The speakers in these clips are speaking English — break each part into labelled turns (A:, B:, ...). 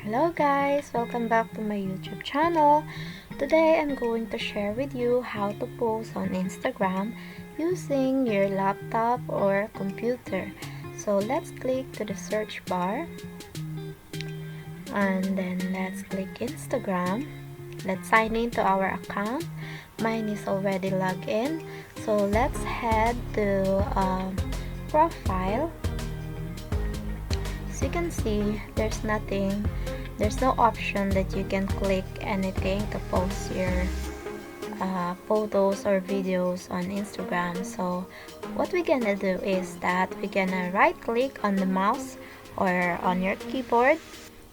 A: Hello guys, welcome back to my YouTube channel. Today I'm going to share with you how to post on Instagram using your laptop or computer. So let's click to the search bar and then let's click Instagram. Let's sign in to our account. Mine is already logged in. So let's head to profile. As you can see, there's no option that you can click anything to post your photos or videos on Instagram. So what we're gonna do is that we're gonna right click on the mouse or on your keyboard.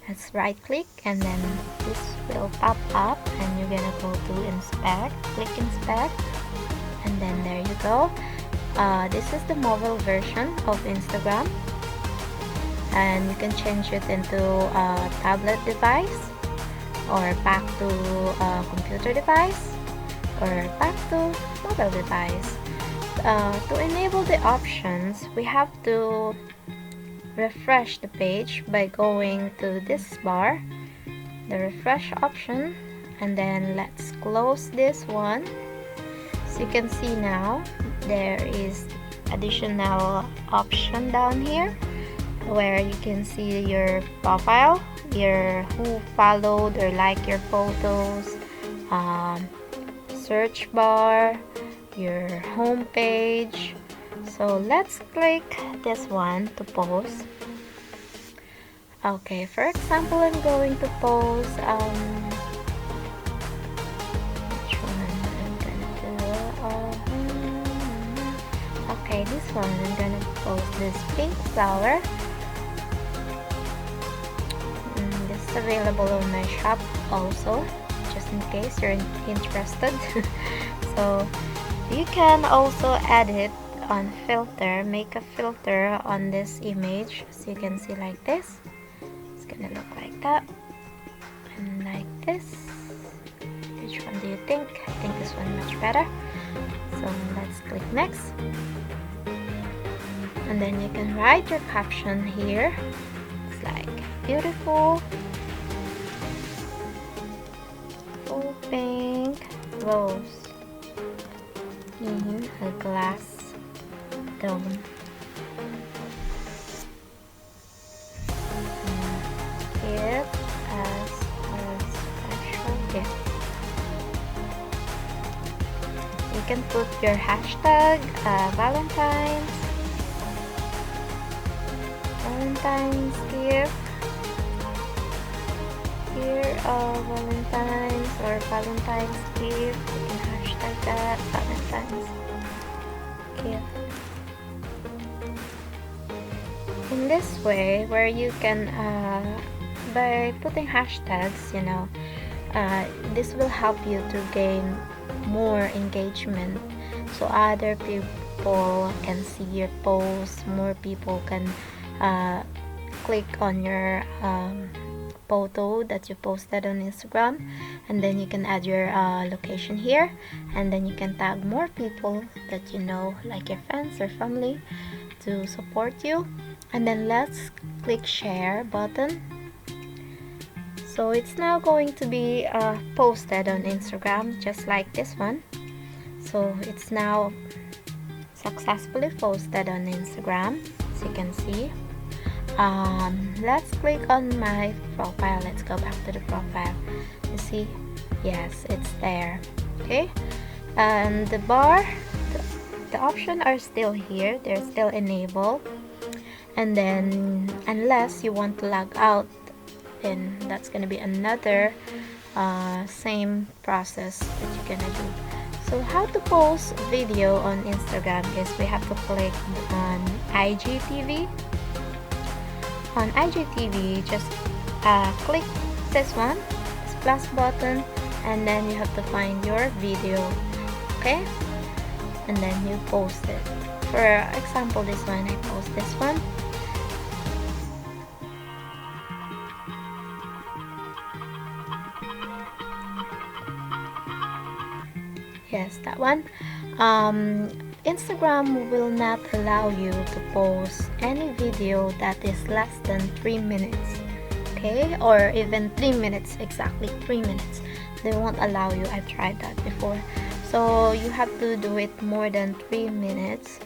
A: Let's right click and then this will pop up and you're gonna go to inspect, click inspect, and then there you go. This is the mobile version of Instagram, and you can change it into a tablet device or back to a computer device or back to mobile device. To enable the options, we have to refresh the page by going to this bar, the refresh option, and then let's close this one. So you can see now there is additional option down here where you can see your profile, your who followed or liked your photos, search bar, your home page. So let's click this one to post. Okay, for example, I'm going to post which one I'm gonna do. Okay, this one I'm gonna post this pink flower. This is available on my shop also, just in case you're interested. So you can also edit on filter, make a filter on this image, so you can see like this. It's gonna look like that and like this. Which one do you think? I think this one much better. So let's click next, and then you can write your caption here. It's like beautiful full pink rose in a glass dome. Give as a special gift. You can put your hashtag Valentine's gift here, Valentine's or Valentine's gift. You can hashtag that Valentine's gift. In this way, where you can by putting hashtags, this will help you to gain more engagement, so other people can see your post, more people can click on your photo that you posted on Instagram, and then you can add your location here, and then you can tag more people that you know, like your friends or family, to support you. And then let's click share button. So it's now going to be posted on Instagram just like this one. So it's now successfully posted on Instagram, as you can see. Let's click on my profile. Let's go back to the profile. You see, yes, it's there. Okay, and the bar, the options are still here, they're still enabled. And then unless you want to log out, then that's gonna be another same process that you're gonna do. So how to post video on Instagram is we have to click on IGTV. On IGTV, just click this one, this plus button, and then you have to find your video, okay, and then you post it. For example, this one, I post this one. Yes, that one. Instagram will not allow you to post any video that is less than 3 minutes. okay? Or even 3 minutes, exactly 3 minutes. They won't allow you. I've tried that before. So you have to do it more than 3 minutes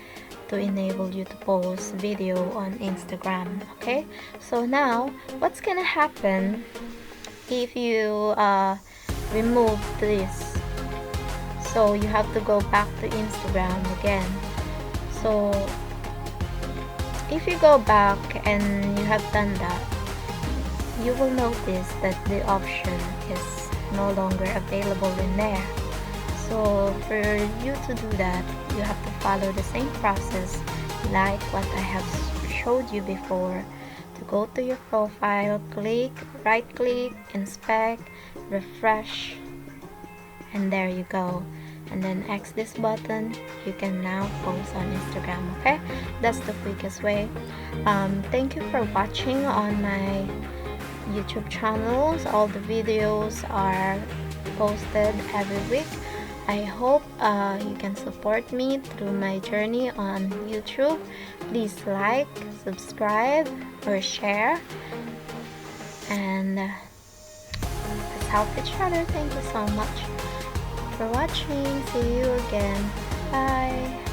A: to enable you to post video on Instagram, okay? So now what's gonna happen if you remove this? So you have to go back to Instagram again. So if you go back and you have done that, you will notice that the option is no longer available in there. So for you to do that, you have to follow the same process like what I have showed you before. To go to your profile, click, right click, inspect, refresh, and there you go. And then X this button, you can now post on Instagram, okay? That's the quickest way. Thank you for watching on my YouTube channels. All the videos are posted every week. I hope you can support me through my journey on YouTube. Please like, subscribe, or share, and let's help each other. Thank you so much for watching. See you again. Bye.